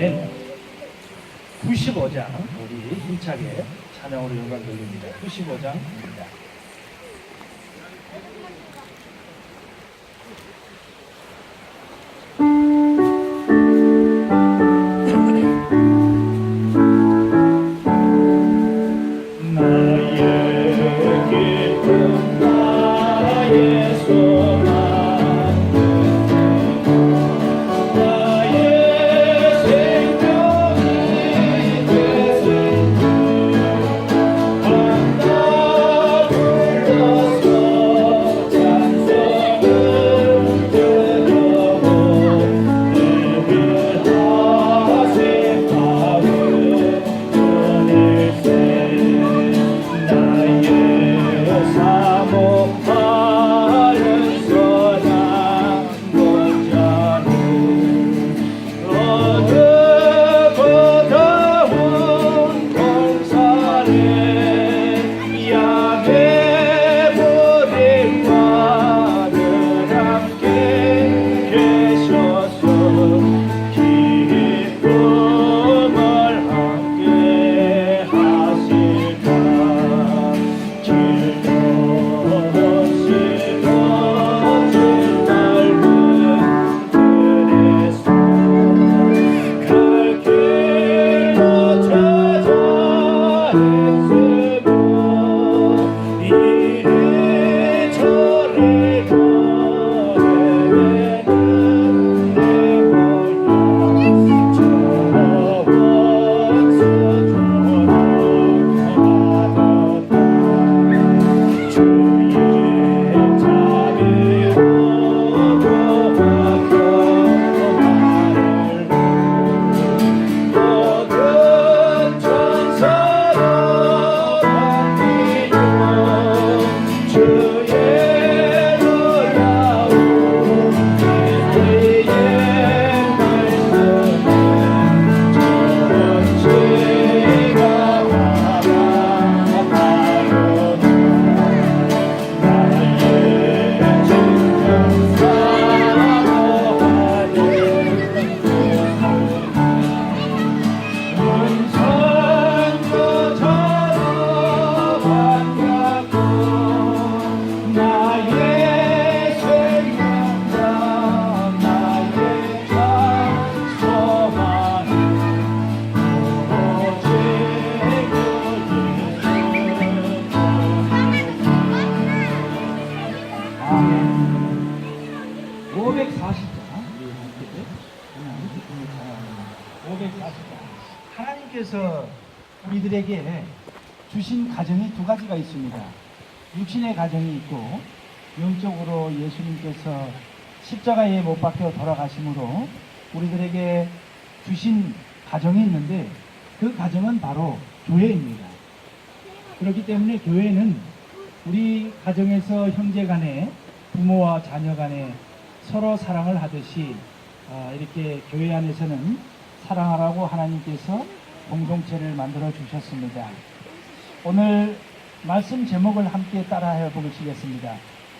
시간에는 95장 우리 힘차게 찬양으로 영광 돌립니다. 95장입니다. 하나님께서 우리들에게 주신 가정이 두 가지가 있습니다. 육신의 가정이 있고 영적으로 예수님께서 십자가에 못 박혀 돌아가심으로 우리들에게 주신 가정이 있는데 그 가정은 바로 교회입니다. 그렇기 때문에 교회는 우리 가정에서 형제 간에 부모와 자녀 간에 서로 사랑을 하듯이 이렇게 교회 안에서는 사랑하라고 하나님께서 공동체를 만들어 주셨습니다. 오늘 말씀 제목을 함께 따라해 보시겠습니다.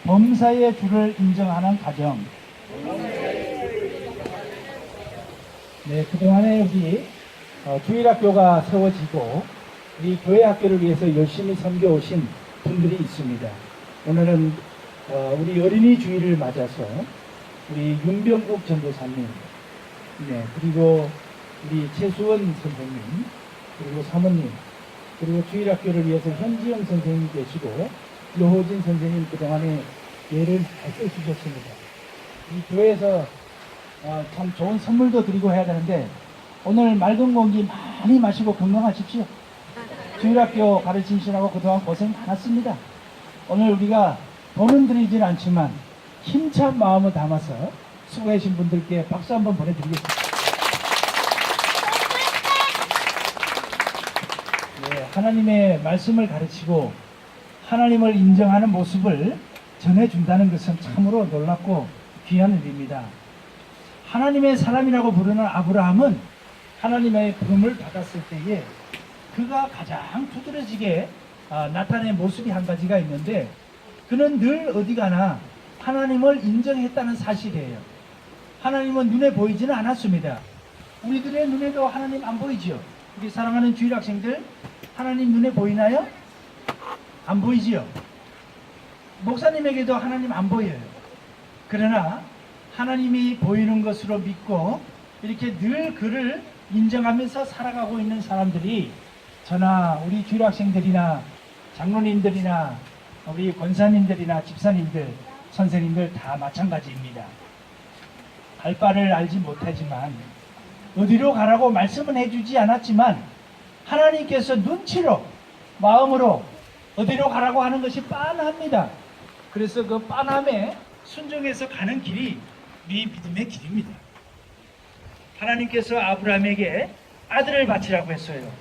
범사의 주를 인정하는 가정. 네, 그동안에 우리 주일학교가 세워지고 우리 교회 학교를 위해서 열심히 섬겨오신 분들이 있습니다. 오늘은 우리 어린이 주일을 맞아서 우리 윤병국 전도사님, 네, 그리고 우리 최수원 선생님, 그리고 사모님, 그리고 주일학교를 위해서 현지영 선생님 계시고 노호진 선생님 그동안에 예를 잘 써주셨습니다. 이 교회에서 참 좋은 선물도 드리고 해야 되는데 오늘 맑은 공기 많이 마시고 건강하십시오. 주일학교 가르치시라고 그동안 고생 많았습니다. 오늘 우리가 돈은 드리진 않지만 힘찬 마음을 담아서 수고하신 분들께 박수 한번 보내드리겠습니다. 네, 하나님의 말씀을 가르치고 하나님을 인정하는 모습을 전해준다는 것은 참으로 놀랍고 귀한 일입니다. 하나님의 사람이라고 부르는 아브라함은 하나님의 부름을 받았을 때에 그가 가장 두드러지게 나타낸 모습이 한 가지가 있는데 그는 늘 어디 가나 하나님을 인정했다는 사실이에요. 하나님은 눈에 보이지는 않았습니다. 우리들의 눈에도 하나님 안 보이죠? 우리 사랑하는 주일 학생들, 하나님 눈에 보이나요? 안 보이지요? 목사님에게도 하나님 안 보여요. 그러나 하나님이 보이는 것으로 믿고 이렇게 늘 그를 인정하면서 살아가고 있는 사람들이 저나 우리 주일 학생들이나 장로님들이나 우리 권사님들이나 집사님들, 선생님들 다 마찬가지입니다. 갈 바를 알지 못하지만 어디로 가라고 말씀은 해주지 않았지만 하나님께서 눈치로 마음으로 어디로 가라고 하는 것이 빤합니다. 그래서 그 빤함에 순종해서 가는 길이 우리 믿음의 길입니다. 하나님께서 아브라함에게 아들을 바치라고 했어요.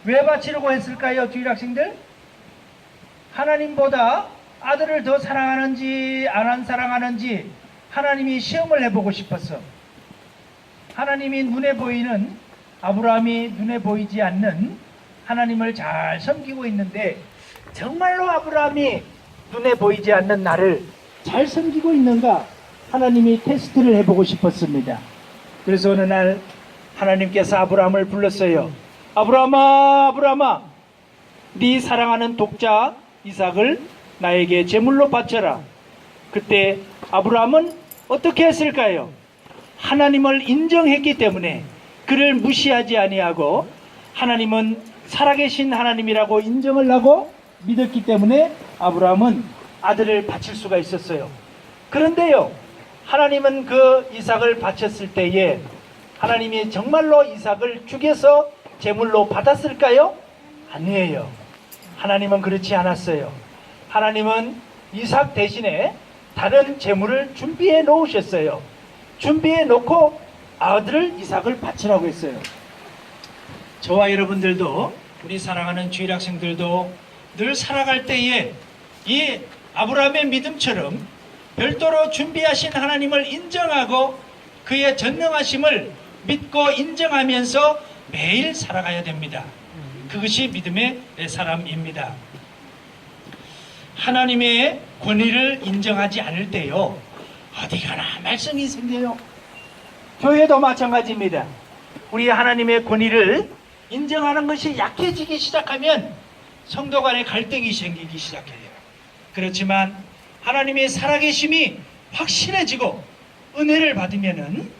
왜 바치라고 했을까요, 주일 학생들? 하나님보다 아들을 더 사랑하는지 안 사랑하는지 하나님이 시험을 해보고 싶었어. 하나님이 눈에 보이는, 아브라함이 눈에 보이지 않는 하나님을 잘 섬기고 있는데 정말로 아브라함이 눈에 보이지 않는 나를 잘 섬기고 있는가 하나님이 테스트를 해보고 싶었습니다. 그래서 어느 날 하나님께서 아브라함을 불렀어요. 아브라함아, 아브라함아, 네 사랑하는 독자 이삭을 나에게 제물로 바쳐라. 그때 아브라함은 어떻게 했을까요? 하나님을 인정했기 때문에 그를 무시하지 아니하고 하나님은 살아계신 하나님이라고 인정을 하고 믿었기 때문에 아브라함은 아들을 바칠 수가 있었어요. 그런데요, 하나님은 그 이삭을 바쳤을 때에 하나님이 정말로 이삭을 죽여서 제물로 받았을까요? 아니에요. 하나님은 그렇지 않았어요. 하나님은 이삭 대신에 다른 제물을 준비해 놓으셨어요. 준비해 놓고 아들을 이삭을 바치라고 했어요. 저와 여러분들도, 우리 사랑하는 주일 학생들도 늘 살아갈 때에 이 아브라함의 믿음처럼 별도로 준비하신 하나님을 인정하고 그의 전능하심을 믿고 인정하면서 매일 살아가야 됩니다. 그것이 믿음의 사람입니다. 하나님의 권위를 인정하지 않을 때요, 어디 가나 말썽이 생겨요. 교회도 마찬가지입니다. 우리 하나님의 권위를 인정하는 것이 약해지기 시작하면 성도 간의 갈등이 생기기 시작해요. 그렇지만 하나님의 살아계심이 확실해지고 은혜를 받으면은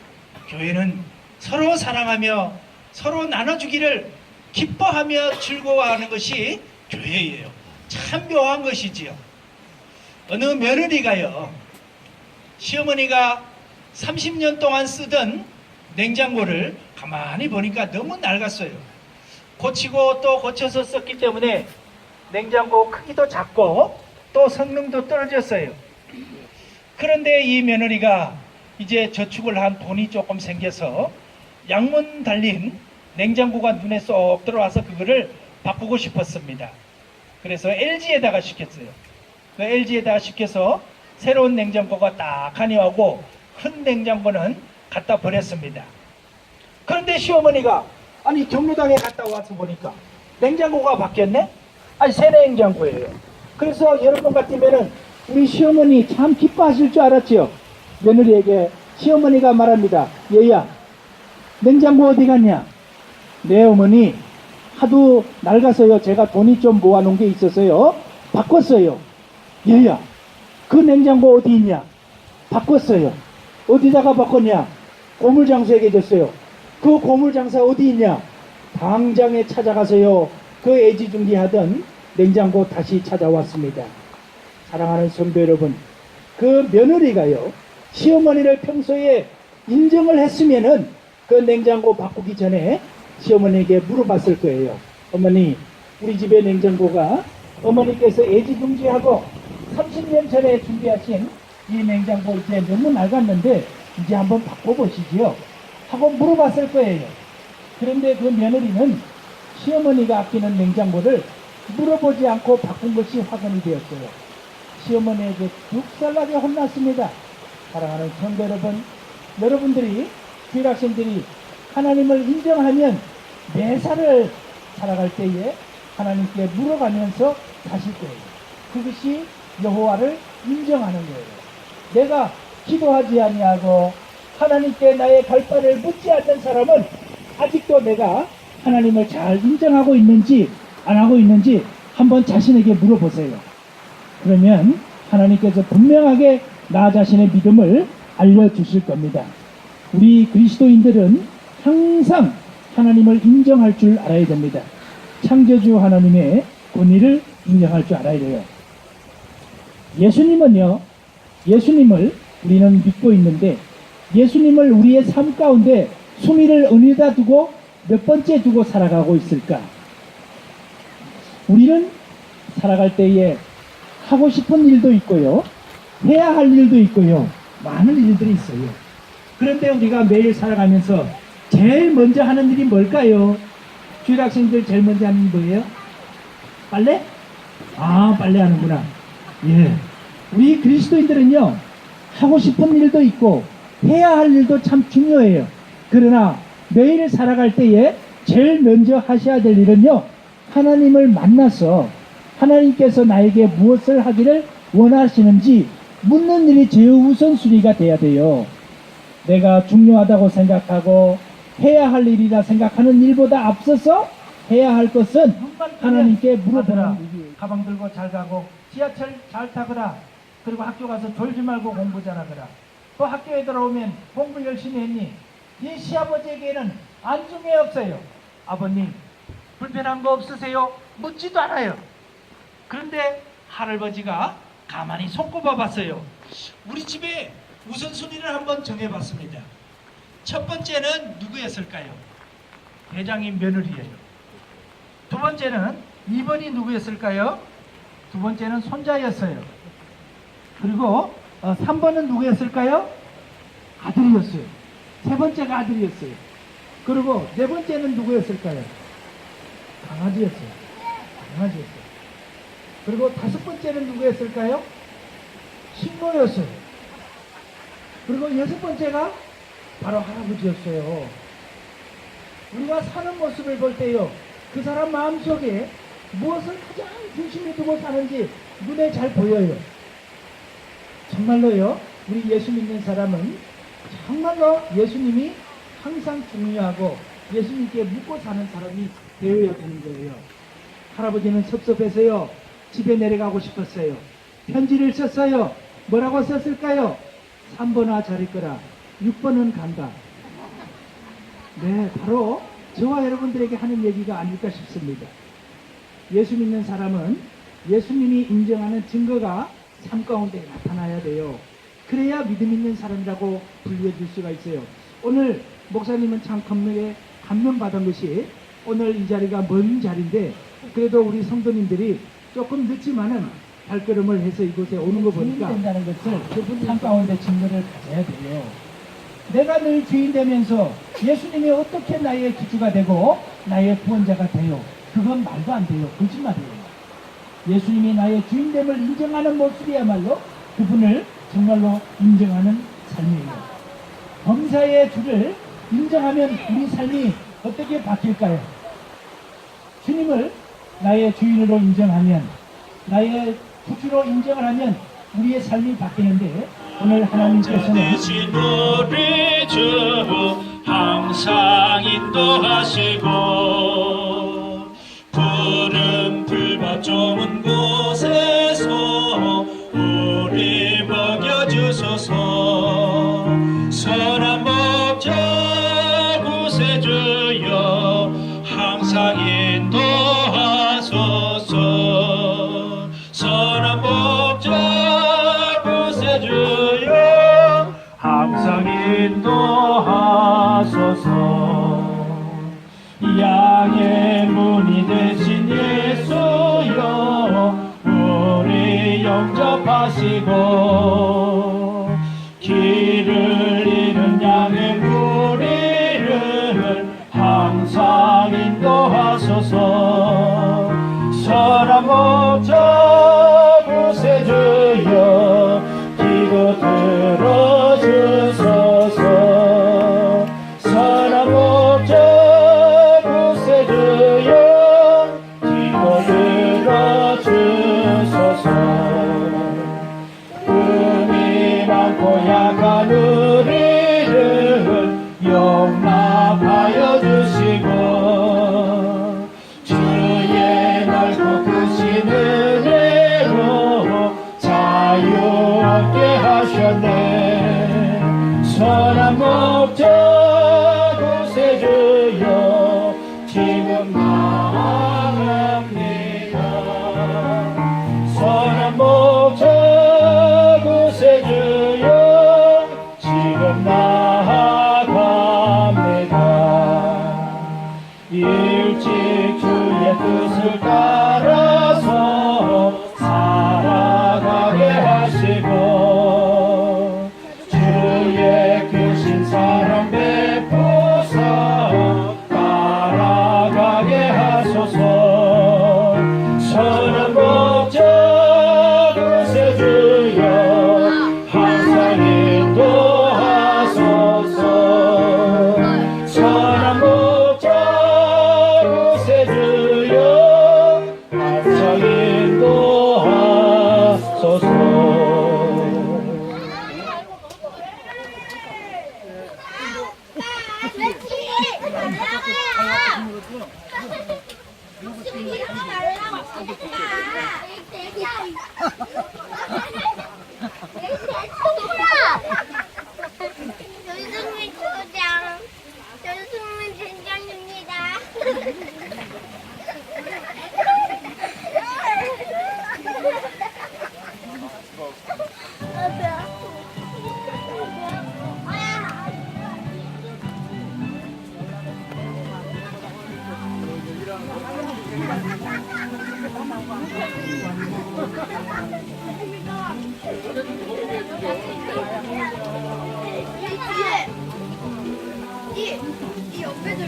교회는 서로 사랑하며 서로 나눠주기를 기뻐하며 즐거워하는 것이 교회예요. 참 묘한 것이지요. 어느 며느리가요, 시어머니가 30년 동안 쓰던 냉장고를 가만히 보니까 너무 낡았어요. 고치고 또 고쳐서 썼기 때문에 냉장고 크기도 작고 또 성능도 떨어졌어요. 그런데 이 며느리가 이제 저축을 한 돈이 조금 생겨서 양문 달린 냉장고가 눈에 쏙 들어와서 그거를 바꾸고 싶었습니다. 그래서 LG에다가 시켰어요. 그 LG에다가 시켜서 새로운 냉장고가 딱 하니 오고 큰 냉장고는 갖다 버렸습니다. 그런데 시어머니가 아니 경로당에 갔다 와서 보니까 냉장고가 바뀌었네? 아니 새 냉장고예요. 그래서 여러분 같으면은 우리 시어머니 참 기뻐하실 줄 알았지요. 며느리에게 시어머니가 말합니다. 얘야, 냉장고 어디 갔냐? 네 어머니, 하도 낡아서요. 제가 돈이 좀 모아놓은 게 있어서요. 바꿨어요. 얘야, 그 냉장고 어디 있냐? 바꿨어요. 어디다가 바꿨냐? 고물장사에게 줬어요. 그 고물장사 어디 있냐? 당장에 찾아가서요. 그 애지중지하던 냉장고 다시 찾아왔습니다. 사랑하는 성도 여러분, 그 며느리가요, 시어머니를 평소에 인정을 했으면은 그 냉장고 바꾸기 전에 시어머니에게 물어봤을 거예요. 어머니, 우리 집의 냉장고가 어머니께서 애지중지하고 30년 전에 준비하신 이 냉장고 이제 너무 낡았는데 이제 한번 바꿔보시지요 하고 물어봤을 거예요. 그런데 그 며느리는 시어머니가 아끼는 냉장고를 물어보지 않고 바꾼 것이 화근이 되었어요. 시어머니에게 죽살나게 혼났습니다. 사랑하는 성도 여러분, 여러분들이, 주일학생들이 하나님을 인정하면 매사를 살아갈 때에 하나님께 물어가면서 사실 거예요. 그것이 여호와를 인정하는 거예요. 내가 기도하지 아니하고 하나님께 나의 갈 바를 묻지 않는 사람은 아직도 내가 하나님을 잘 인정하고 있는지 안 하고 있는지 한번 자신에게 물어보세요. 그러면 하나님께서 분명하게 나 자신의 믿음을 알려주실 겁니다. 우리 그리스도인들은 항상 하나님을 인정할 줄 알아야 됩니다. 창조주 하나님의 권위를 인정할 줄 알아야 돼요. 예수님을 우리는 믿고 있는데 예수님을 우리의 삶 가운데 순위를 어디다 두고 몇 번째 두고 살아가고 있을까? 우리는 살아갈 때에 하고 싶은 일도 있고요, 해야 할 일도 있고요, 많은 일들이 있어요. 그런데 우리가 매일 살아가면서 제일 먼저 하는 일이 뭘까요? 주일 학생들 제일 먼저 하는 일이 뭐예요? 빨래? 빨래 하는구나. 예. 우리 그리스도인들은요, 하고 싶은 일도 있고 해야 할 일도 참 중요해요. 그러나 매일 살아갈 때에 제일 먼저 하셔야 될 일은요, 하나님을 만나서 하나님께서 나에게 무엇을 하기를 원하시는지 묻는 일이 제일 우선순위가 돼야 돼요. 내가 중요하다고 생각하고 해야 할 일이라 생각하는 일보다 앞서서 해야 할 것은 하나님께 물어보라. 가방 들고 잘 가고 지하철 잘 타거라. 그리고 학교 가서 졸지 말고 공부 잘하거라. 또 학교에 들어오면 공부 열심히 했니? 이 시아버지에게는 안중에 없어요. 아버님 불편한 거 없으세요? 묻지도 않아요. 그런데 할아버지가 가만히 손꼽아 봤어요. 우리 집에 우선순위를 한번 정해봤습니다. 첫 번째는 누구였을까요? 회장님 며느리예요. 두 번째는 2번이 누구였을까요? 두 번째는 손자였어요. 그리고 3번은 누구였을까요? 아들이었어요. 세 번째가 아들이었어요. 그리고 네 번째는 누구였을까요? 강아지였어요. 강아지였어요. 그리고 다섯 번째는 누구였을까요? 신부였어요. 그리고 여섯 번째가 바로 할아버지였어요. 우리가 사는 모습을 볼 때요, 그 사람 마음속에 무엇을 가장 중심에 두고 사는지 눈에 잘 보여요. 정말로요, 우리 예수 믿는 사람은 정말로 예수님이 항상 중요하고 예수님께 묻고 사는 사람이 되어야 되는 거예요. 할아버지는 섭섭해서요, 집에 내려가고 싶었어요. 편지를 썼어요. 뭐라고 썼을까요? 3번아 잘 있거라. 6번은 간다. 네, 바로 저와 여러분들에게 하는 얘기가 아닐까 싶습니다. 예수 믿는 사람은 예수님이 인정하는 증거가 삶 가운데 나타나야 돼요. 그래야 믿음 있는 사람이라고 불려줄 수가 있어요. 오늘 목사님은 참 감명받은 것이, 오늘 이 자리가 먼 자리인데 그래도 우리 성도님들이 조금 늦지만은 발걸음을 해서 이곳에 오는 거 보니까 주인 된다는 것을 삶 가운데 증거를 가져야 돼요. 내가 늘 주인 되면서 예수님이 어떻게 나의 기주가 되고 나의 구원자가 돼요? 그건 말도 안 돼요. 거짓말이에요. 예수님이 나의 주인됨을 인정하는 모습이야말로 그분을 정말로 인정하는 삶이에요. 범사의 주를 인정하면 우리 삶이 어떻게 바뀔까요? 주님을 나의 주인으로 인정하면, 나의 구주로 인정을 하면 우리의 삶이 바뀌는데, 오늘 하나님께서는 우리 주 항상 인도하시고 푸른 풀밭 좋은 곳에서 우리 먹여주소서. 선한 목자 구세주여 항상 인도하소서. 선한 목자 구세주여 항상 인도하소서. 양의 문이 되신 예수여 우리 영접하시고 길을 잃은 양의 무리를 항상 인도하소서. 선한 목자 구세주여 기도 들어주소서. 선한 목자 구세주여 기도 들어주소서. 일찍 주의 뜻을 따라서 살아가게 하시고 주의 크신 사랑 베푸사 따라가게 하소서. 선한 목적 구세주여 항상 인도하소서. 선한 목적 구세주여 항상 인도하소서. 전승민 초장, 전승민 된장입니다. 이 옆에들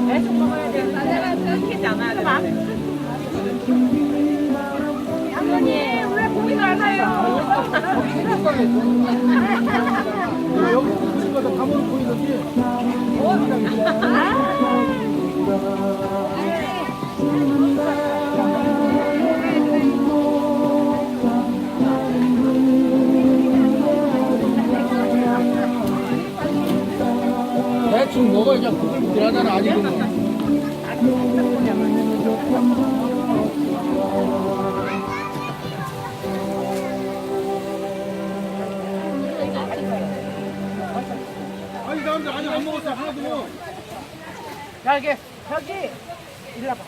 계속 먹어야 돼. 내가 끊기지 않아야 돼. 양현이 왜 고기를 안 사요? 여기 있는 거다 가면 보이는지. 대충 먹어야 부들부들하잖아. 아직은. 아니 나한테 아직 안 먹었어 하나도. 여기 일로 와봐.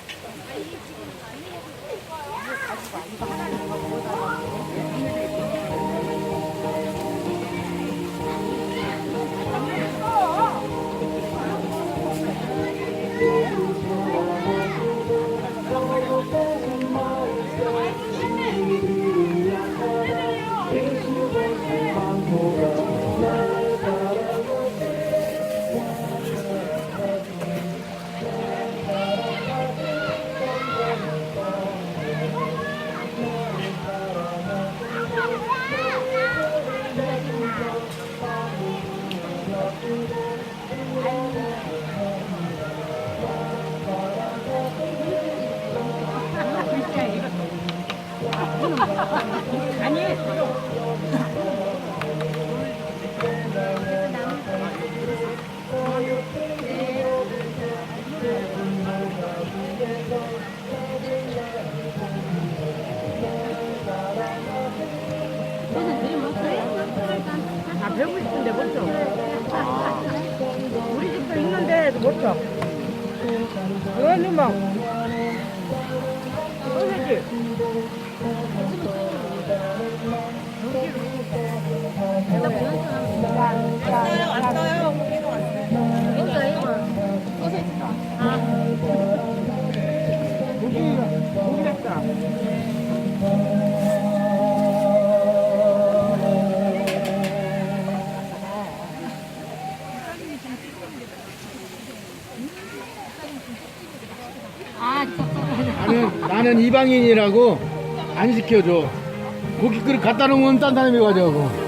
아, 배우고 싶은데 못 쳐. 우리 집도 있는데 못 쳐. 그거는 뭐. 소세지. 안 떠요. 고기 됐다. 나는 이방인이라고 안 시켜줘. 고기 그릇 갖다 놓으면 딴 사람이 가져가고.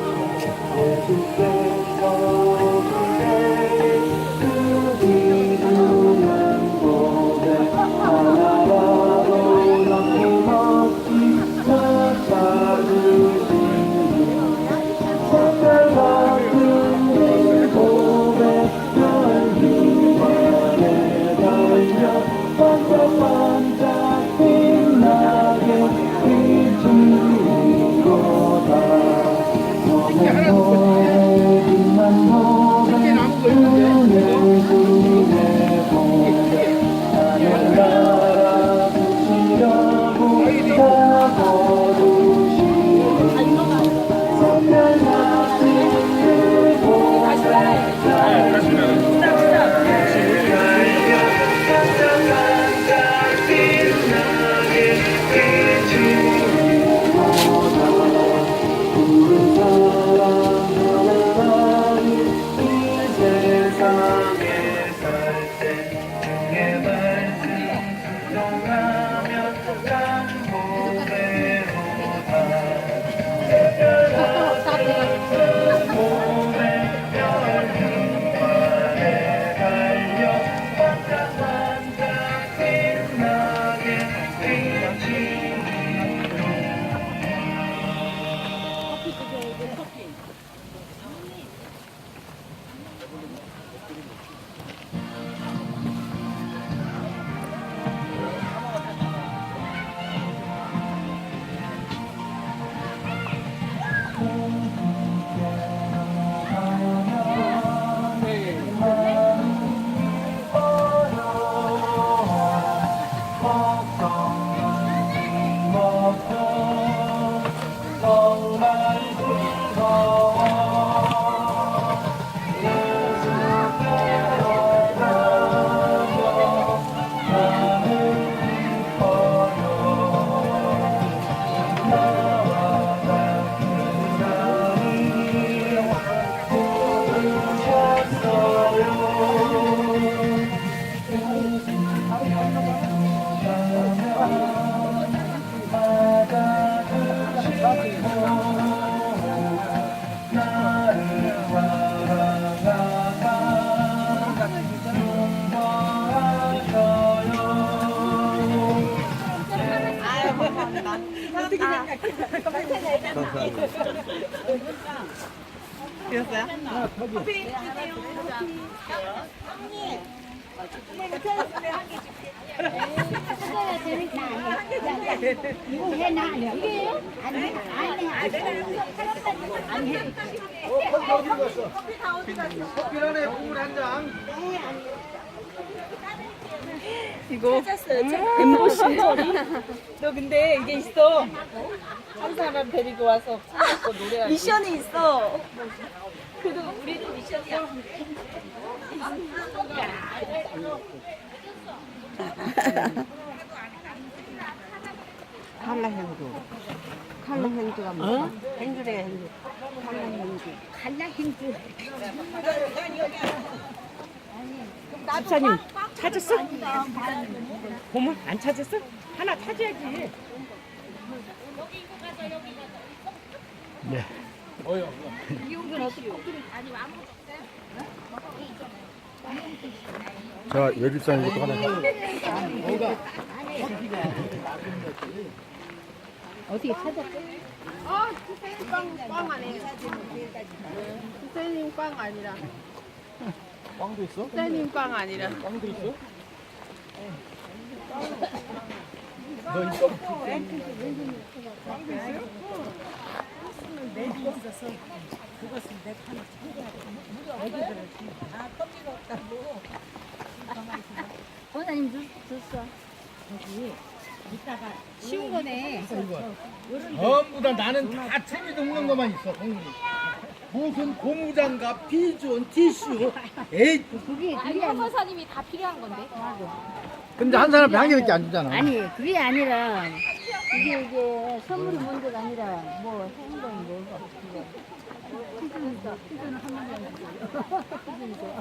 이거 해나 아니야? 이게요? 아니 커피 안에 국물 한 잔. 이거 엠보시. 너 근데 이게 있어. 한 사람 데리고 와서 찾고 노래하고. 미션이 있어. 그래도 우리는 미션이야. 칼라 행주가 뭐야? 행주래가 행주. 칼라 행주. 집사님 찾았어? 보물 안 찾았어? 하나 찾아야지. 네. 자, 외집사님 것도 하나. 어떻게 찾았어? 꽝 아니에요. 선생님 꽝 아니라. 꽝도 있어? 선생님 꽝 아니라. 꽝도 있어? 너 있어? 원사님 줬어. 쉬운 거네. 전부 다 나는 다 책이 없는 것만 있어. 공부. 무슨 고무장갑, 피존, 티슈. 에이. 그게 선사님이 다 필요한 건데. 근데 한 사람에 한 개밖에 안 주잖아. 아니 그게 아니라 이게 선물이 문제가 아니라 뭐 행동 뭐가 그거. 피존은 한 마리 안 주고.